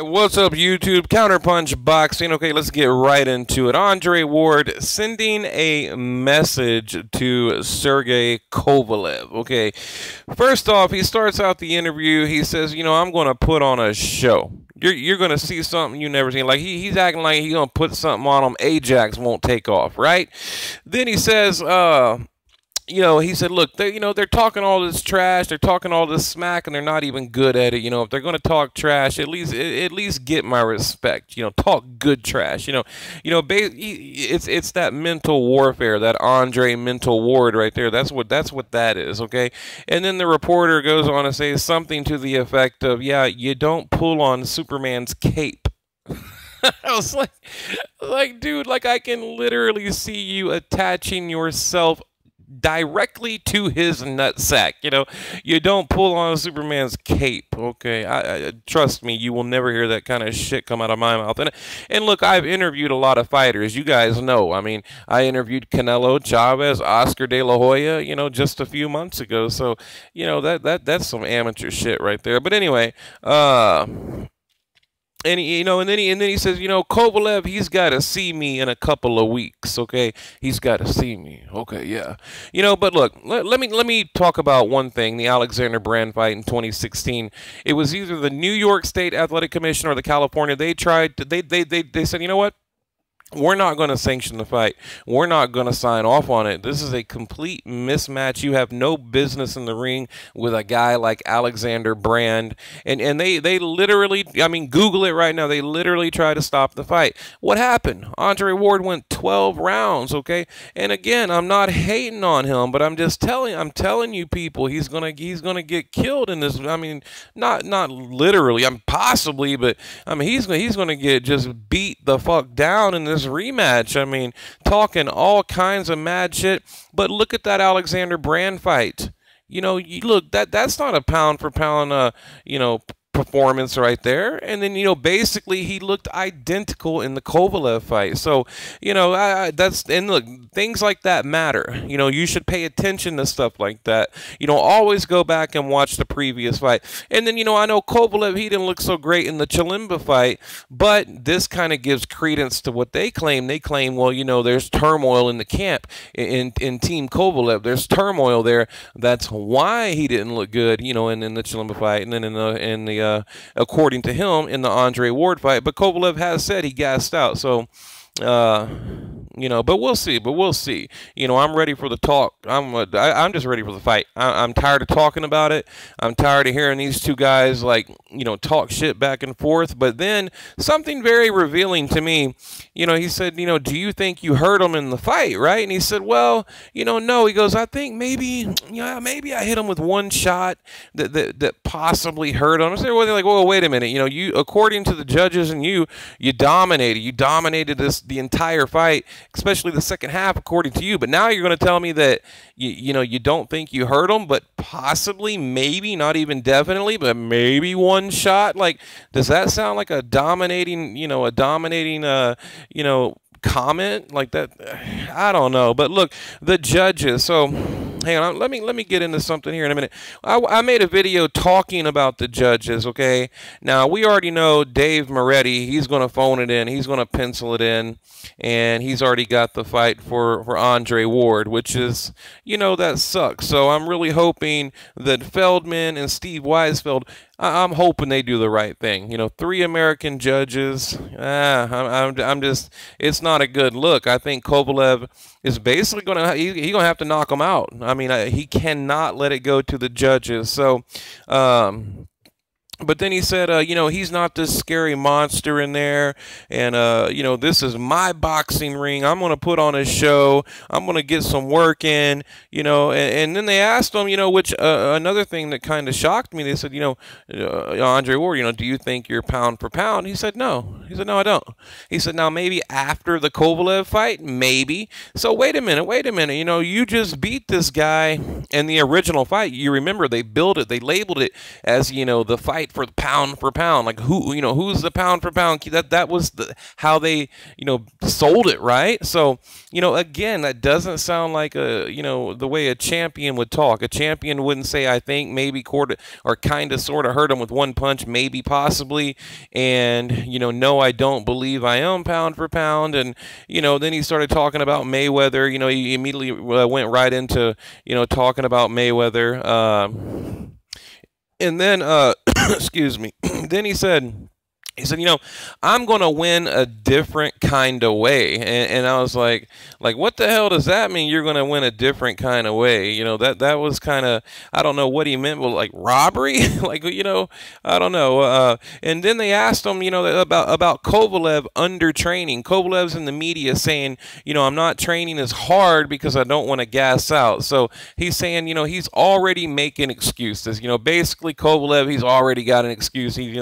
What's up, YouTube? Counterpunch Boxing. Okay, let's get right into it. Andre Ward sending a message to Sergey Kovalev. Okay, first off, he starts out the interview. He says, I'm going to put on a show. You're going to see something you never seen. Like, he's acting like he's going to put something on him. Ajax won't take off, right? Then he says, he said, look, they're talking all this trash, they're talking all this smack, and they're not even good at it. If they're going to talk trash, at least get my respect. Talk good trash. It's that mental warfare, that Andre mental ward right there. That's what that is. Okay, and then the reporter goes on to say something to the effect of, yeah, you don't pull on Superman's cape. I was like, dude, like I can literally see you attaching yourself directly to his nutsack. You don't pull on Superman's cape. Okay, I trust me, you will never hear that kind of shit come out of my mouth. And look, I've interviewed a lot of fighters. You guys know. I mean, I interviewed Canelo, Chavez, Oscar De La Hoya, just a few months ago. So, that's some amateur shit right there. But anyway, and then he says, Kovalev, he's got to see me in a couple of weeks. Okay, he's got to see me. Okay, yeah. But look, let me talk about one thing. The Alexander Brand fight in 2016. It was either the New York State Athletic Commission or the California. They tried to, they said, you know what? We're not going to sanction the fight. We're not going to sign off on it. This is a complete mismatch. You have no business in the ring with a guy like Alexander Brand. And they literally, I mean, Google it right now. They literally tried to stop the fight. What happened? Andre Ward went 12 rounds, okay? And again, I'm not hating on him, but I'm telling you people, he's going to get killed in this. I mean, not literally, possibly, but I mean, he's going to get just beat the fuck down in this rematch. I mean, talking all kinds of mad shit. But look at that Alexander Brand fight. Look, that's not a pound for pound, performance right there. And then, basically he looked identical in the Kovalev fight. So, and look, things like that matter. You should pay attention to stuff like that. Always go back and watch the previous fight. And then, I know Kovalev, he didn't look so great in the Chilimba fight, but this kind of gives credence to what they claim. They claim, well, there's turmoil in the camp in Team Kovalev. There's turmoil there. That's why he didn't look good, in the Chilimba fight, and then in the according to him, in the Andre Ward fight. But Kovalev has said he gassed out. So, but we'll see. I'm ready for the talk. I'm just ready for the fight. I'm tired of talking about it. I'm tired of hearing these two guys talk shit back and forth. But then something very revealing to me. He said, do you think you hurt him in the fight, right? And he said, well, no. He goes, I think maybe I hit him with one shot that possibly hurt him. I said, well, they're like, well, wait a minute. You, according to the judges, and you dominated. You dominated the entire fight, especially the second half, according to you. But now you're going to tell me that you don't think you hurt him, but possibly, maybe, not even definitely, but maybe one shot. Like, does that sound like a dominating comment like that? I don't know. But look, the judges. So hang on, let me get into something here in a minute. I made a video talking about the judges. Okay, now we already know Dave Moretti. He's going to phone it in. He's going to pencil it in, and he's already got the fight for Andre Ward, which is, that sucks. So I'm really hoping that Feldman and Steve Weisfeld, I'm hoping they do the right thing. 3 American judges. I'm just, it's not a good look. I think Kovalev is basically he's going to have to knock him out. I mean, he cannot let it go to the judges. So, but then he said, he's not this scary monster in there. And, this is my boxing ring. I'm going to put on a show. I'm going to get some work in, and then they asked him, which another thing that kind of shocked me. They said, Andre Ward, do you think you're pound for pound? He said, no. He said, no, I don't. He said, now maybe after the Kovalev fight, maybe. So wait a minute. You just beat this guy in the original fight. You remember they labeled it as, the fight fight for the pound for pound. Like who's the pound for pound? That was how they sold it, right? So again, that doesn't sound like the way a champion would talk. A champion wouldn't say, I think, maybe, quarter, or kind of sort of hurt him with one punch, maybe, possibly, and no, I don't believe I am pound for pound. And then he started talking about Mayweather. He immediately went right into talking about Mayweather. And then, excuse me, then he said, I'm going to win a different kind of way. And I was like, what the hell does that mean? You're going to win a different kind of way? That was kind of, I don't know what he meant. Well, like robbery? Like, I don't know. And then they asked him, about Kovalev under training. Kovalev's in the media saying, I'm not training as hard because I don't want to gas out. So he's saying, he's already making excuses. Basically Kovalev, he's already got an excuse. He,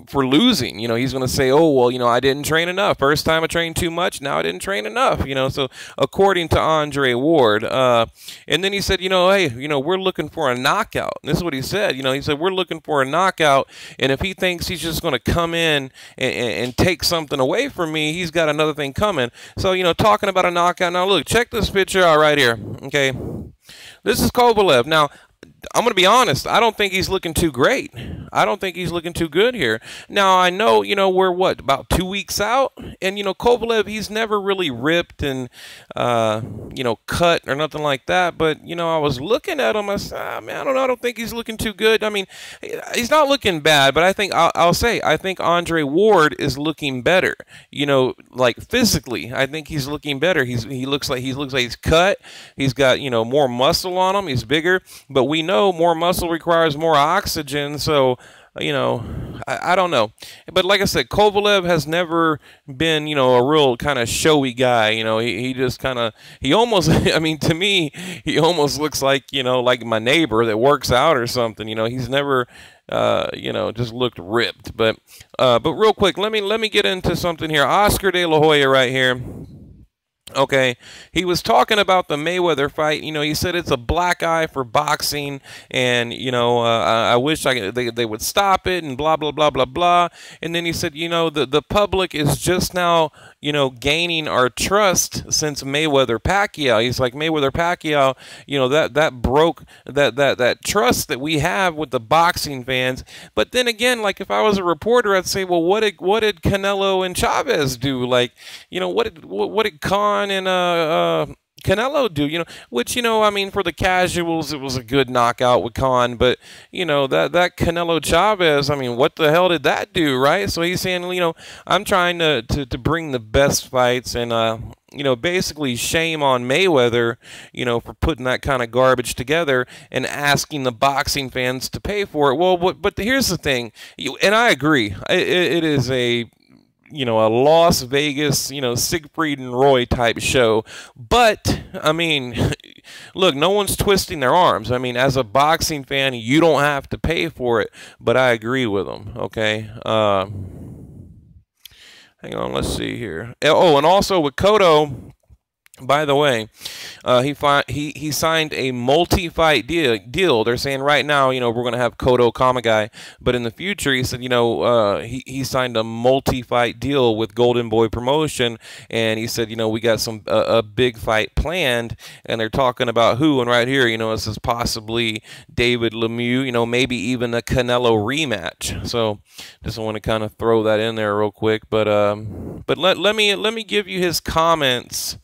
for losing. He's going to say, oh, well, I didn't train enough. First time I trained too much. Now I didn't train enough. So according to Andre Ward, and then he said, hey, we're looking for a knockout. And this is what he said. He said, we're looking for a knockout. And if he thinks he's just going to come in and take something away from me, he's got another thing coming. So, talking about a knockout. Now, look, check this picture out right here. Okay. This is Kovalev. Now, I'm going to be honest. I don't think he's looking too great. I don't think he's looking too good here. Now, I know, we're about 2 weeks out. And, Kovalev, he's never really ripped and, cut or nothing like that. But, I was looking at him. I said, man, I don't know. I don't think he's looking too good. I mean, he's not looking bad. But I think, I'll say, I think Andre Ward is looking better. Like physically, I think he's looking better. He looks like he's cut. He's got, more muscle on him. He's bigger. But we know more muscle requires more oxygen, so I don't know. But like I said, Kovalev has never been a real kind of showy guy. He just kind of, he almost, I mean, to me, he almost looks like like my neighbor that works out or something. He's never just looked ripped. But real quick, let me get into something here. Oscar De La Hoya right here. Okay, he was talking about the Mayweather fight. He said it's a black eye for boxing, and I wish they would stop it, and blah blah blah blah blah. And then he said, the public is just now gaining our trust since Mayweather Pacquiao. He's like, Mayweather Pacquiao, that broke that trust that we have with the boxing fans. But then again, like if I was a reporter, I'd say, well, what did Canelo and Chavez do? Like, what did Khan and Canelo do? Which, I mean, for the casuals, it was a good knockout with Khan, but, that Canelo Chavez, I mean, what the hell did that do, right? So he's saying, I'm trying to bring the best fights, and, basically shame on Mayweather, for putting that kind of garbage together and asking the boxing fans to pay for it. Well, but here's the thing, and I agree, it is a Las Vegas, Siegfried and Roy type show. But, I mean, look, no one's twisting their arms. I mean, as a boxing fan, you don't have to pay for it. But I agree with them, okay? Hang on, let's see here. Oh, and also with Cotto, by the way, he signed a multi-fight deal. They're saying right now, we're going to have Cotto Kamagai, but in the future, he said, he signed a multi-fight deal with Golden Boy Promotion, and he said, we got a big fight planned, and they're talking about who. And right here, this is possibly David Lemieux, maybe even a Canelo rematch. So just want to kind of throw that in there real quick, but let me give you his comments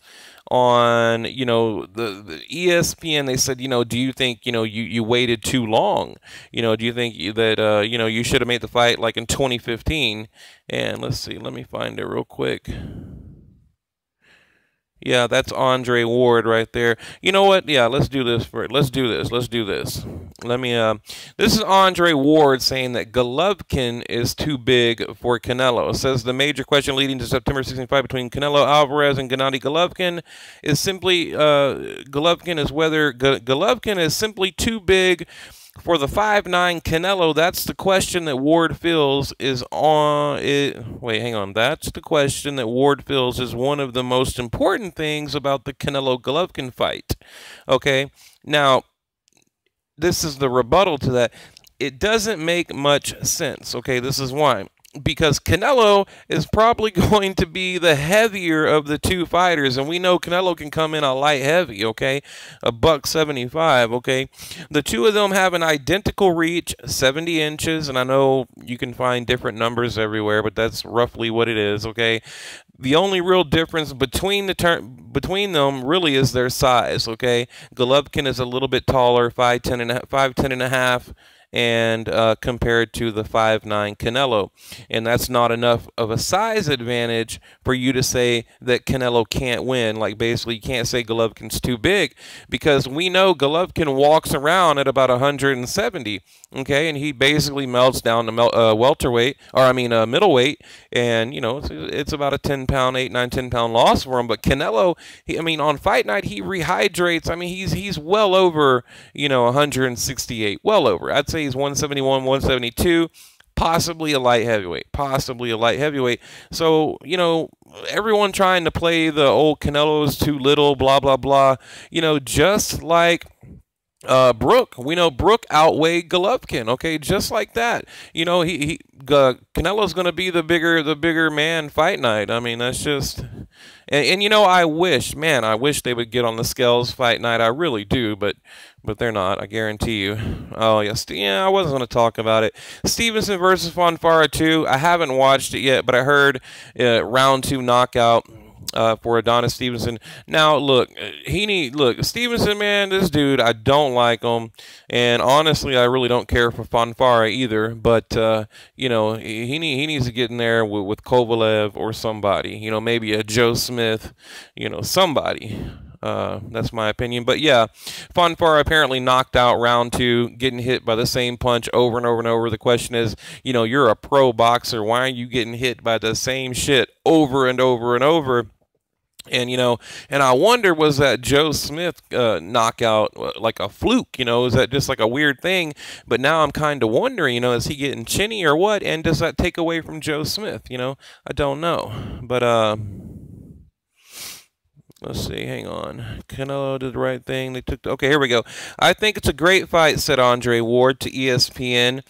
on the ESPN. They said, do you think you waited too long? Do you think that you should have made the fight like in 2015? And let's see, let me find it real quick. Yeah, that's Andre Ward right there. You know what? Yeah, let's do this for it. Let's do this. Let me, this is Andre Ward saying that Golovkin is too big for Canelo. It says the major question leading to September 16th fight between Canelo Alvarez and Gennady Golovkin is simply, Golovkin is simply too big for the 5'9" Canelo. That's the question that Ward feels is on it. Wait, hang on. That's the question that Ward feels is one of the most important things about the Canelo Golovkin fight. Okay, now this is the rebuttal to that. it doesn't make much sense. Okay, this is why. Because Canelo is probably going to be the heavier of the two fighters, and we know Canelo can come in a light heavy, okay, a $175, okay. The two of them have an identical reach, 70 inches, and I know you can find different numbers everywhere, but that's roughly what it is, okay. The only real difference between them really is their size, okay. Golovkin is a little bit taller, 5'10 and a half. And compared to the 5'9" Canelo. And that's not enough of a size advantage for you to say that Canelo can't win. Like, basically, you can't say Golovkin's too big, because we know Golovkin walks around at about 170, okay, and he basically melts down to welterweight, or I mean middleweight, and, you know, it's about a 10-pound, 8, 9, 10-pound loss for him. But Canelo, I mean, on fight night, he rehydrates. I mean, he's well over, you know, 168, well over. I'd say he's 171, 172, possibly a light heavyweight, So, you know, everyone trying to play the old Canelo's too little, blah, blah, blah, you know, just like Brook. We know Brook outweighed Golovkin, okay, just like that. You know, Canelo's going to be the bigger man fight night. I mean, that's just, and you know, I wish they would get on the scales fight night. I really do, but they're not, I guarantee you. Oh, yes, yeah, I wasn't going to talk about it. Stevenson versus Fonfara 2. I haven't watched it yet, but I heard round 2 knockout for Adonis Stevenson. Now, look, Stevenson, man, this dude, I don't like him, and honestly, I really don't care for Fonfara either, but, you know, he needs to get in there with Kovalev or somebody, you know, maybe a Joe Smith, you know, somebody. That's my opinion. But yeah, Fonfara apparently knocked out round 2, getting hit by the same punch over and over and over. The question is, you know, you're a pro boxer. Why are you getting hit by the same shit over and over and over? And, you know, and I wonder, was that Joe Smith knockout like a fluke? You know, is that just like a weird thing? But now I'm kind of wondering, you know, is he getting chinny or what? And does that take away from Joe Smith? You know, I don't know. But, let's see, hang on. Canelo did the right thing. Okay, here we go. I think it's a great fight, said Andre Ward to ESPN.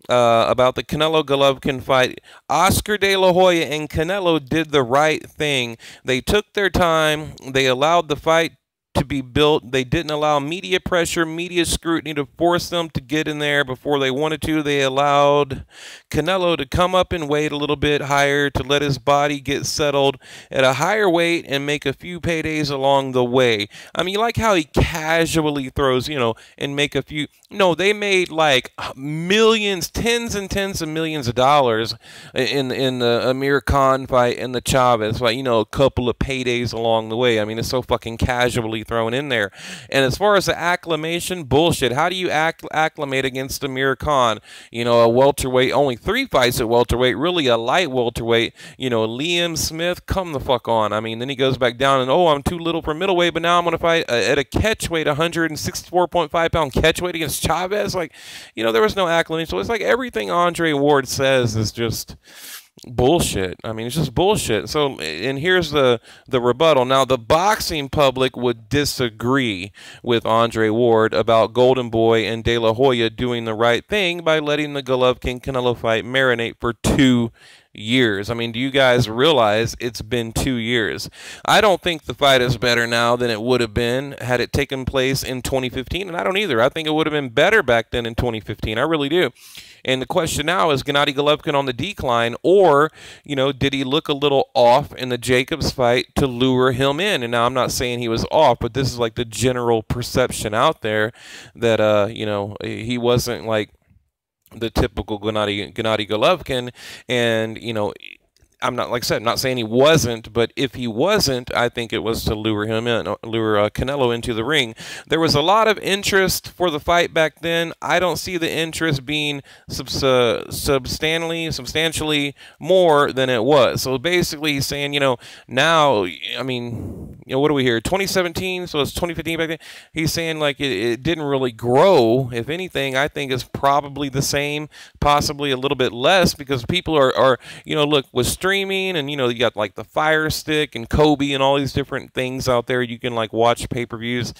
About the Canelo-Golovkin fight. Oscar De La Hoya and Canelo did the right thing. They took their time. They allowed the fight to be built. They didn't allow media pressure, media scrutiny to force them to get in there before they wanted to. They allowed Canelo to come up in weight a little bit higher, to let his body get settled at a higher weight and make a few paydays along the way. I mean, you like how he casually throws, you know, and make a few. No, they made like millions, tens and tens of millions of dollars in the Amir Khan fight and the Chavez fight, you know, a couple of paydays along the way. I mean, it's so fucking casually thrown in there. And as far as the acclimation, bullshit. How do you acclimate against Amir Khan? You know, a welterweight, only 3 fights at welterweight, really a light welterweight. You know, Liam Smith, come the fuck on. I mean, then he goes back down and, oh, I'm too little for middleweight, but now I'm going to fight at a catchweight, 164.5-pound catchweight against Chavez. Like, you know, there was no acclimation. So it's like everything Andre Ward says is just bullshit. I mean, it's just bullshit. So, and here's the rebuttal. Now, the boxing public would disagree with Andre Ward about Golden Boy and De La Hoya doing the right thing by letting the Golovkin-Canelo fight marinate for 2 years. I mean, do you guys realize it's been 2 years? I don't think the fight is better now than it would have been had it taken place in 2015, and I don't either. I think it would have been better back then in 2015. I really do. And the question now is, Gennady Golovkin on the decline, or, you know, did he look a little off in the Jacobs fight to lure him in? And now I'm not saying he was off, but this is like the general perception out there that, you know, he wasn't like the typical Gennady Golovkin. And, you know, I'm not, like I said, I'm not saying he wasn't, but if he wasn't, I think it was to lure him in, lure Canelo into the ring. There was a lot of interest for the fight back then. I don't see the interest being substantially more than it was. So basically he's saying, you know, now, I mean, what are we here? 2017, so it's 2015 back then. He's saying like it didn't really grow. If anything, I think it's probably the same, possibly a little bit less, because people are look, with streaming, and you got like the Fire Stick and Kobe and all these different things out there. You can like watch pay-per-views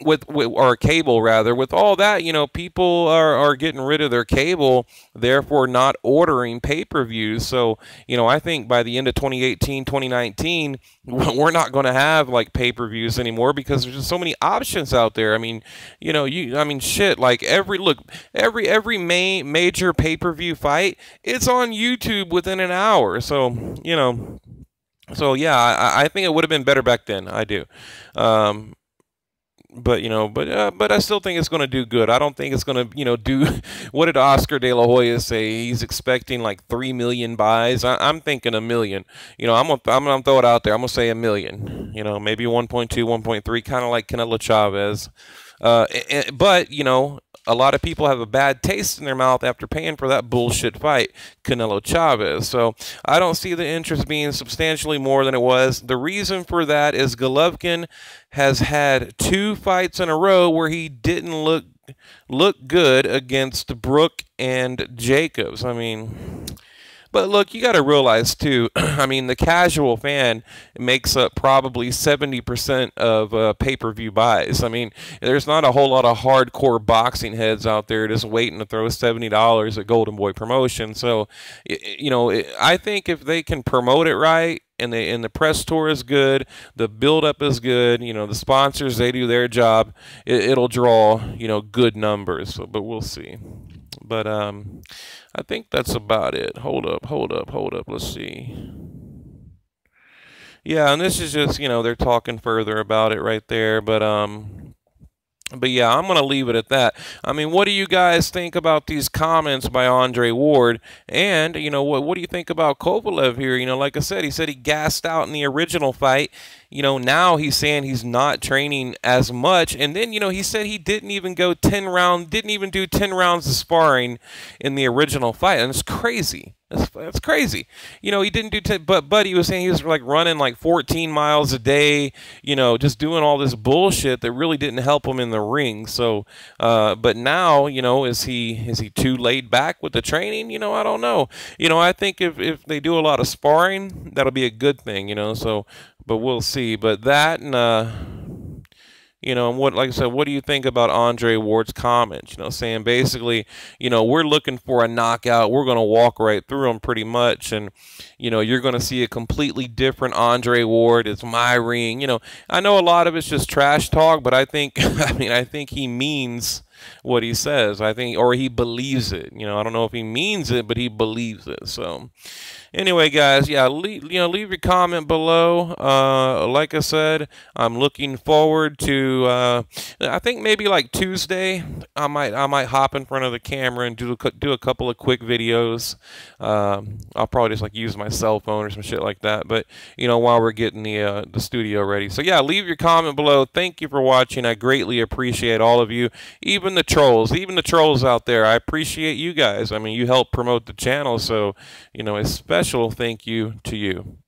with or cable rather. With all that, people are getting rid of their cable, therefore not ordering pay-per-views. So I think by the end of 2018, 2019, we're not going to have like pay-per-views anymore, because there's just so many options out there. I mean, shit, like every major pay-per-view fight, it's on YouTube within an hour. So so yeah, I think it would have been better back then. I do. But I still think it's going to do good. I don't think it's going to, do. What did Oscar De La Hoya say? He's expecting like 3 million buys. I'm thinking 1 million. I'm gonna throw it out there. I'm gonna say 1 million. Maybe 1.2, 1.3, kind of like Canelo Chavez. But a lot of people have a bad taste in their mouth after paying for that bullshit fight, Canelo Chavez. So I don't see the interest being substantially more than it was. The reason for that is Golovkin has had 2 fights in a row where he didn't look good against Brook and Jacobs. But look, you got to realize too, the casual fan makes up probably 70% of pay-per-view buys. There's not a whole lot of hardcore boxing heads out there just waiting to throw $70 at Golden Boy Promotion. So, I think if they can promote it right, and the press tour is good, the build-up is good, the sponsors, they do their job, it'll draw, good numbers. So, but we'll see. But I think that's about it. Hold up. Let's see. Yeah, and this is just, they're talking further about it right there. But yeah, I'm going to leave it at that. What do you guys think about these comments by Andre Ward? And, what do you think about Kovalev here? Like I said, he said he gassed out in the original fight. Now he's saying he's not training as much. And then, he said he didn't even do 10 rounds of sparring in the original fight. And it's crazy. That's crazy. He didn't do 10, but he was saying he was like running like 14 miles a day, just doing all this bullshit that really didn't help him in the ring. So, but now, is he too laid back with the training? I don't know. I think if they do a lot of sparring, that'll be a good thing, so, but we'll see. But that, and, and like I said, what do you think about Andre Ward's comments? Saying basically, we're looking for a knockout. We're going to walk right through him pretty much. And, you're going to see a completely different Andre Ward. It's my ring. I know a lot of it's just trash talk, but I think, I think he means what he says. Or he believes it. I don't know if he means it, but he believes it. So anyway, guys, yeah, leave your comment below. Like I said, I'm looking forward to, I think maybe like Tuesday, I might hop in front of the camera and do a couple of quick videos. I'll probably just like use my cell phone or some shit like that. But, while we're getting the studio ready. So yeah, leave your comment below. Thank you for watching. I greatly appreciate all of you. Even the trolls out there. I appreciate you guys. You help promote the channel. So, a special thank you to you.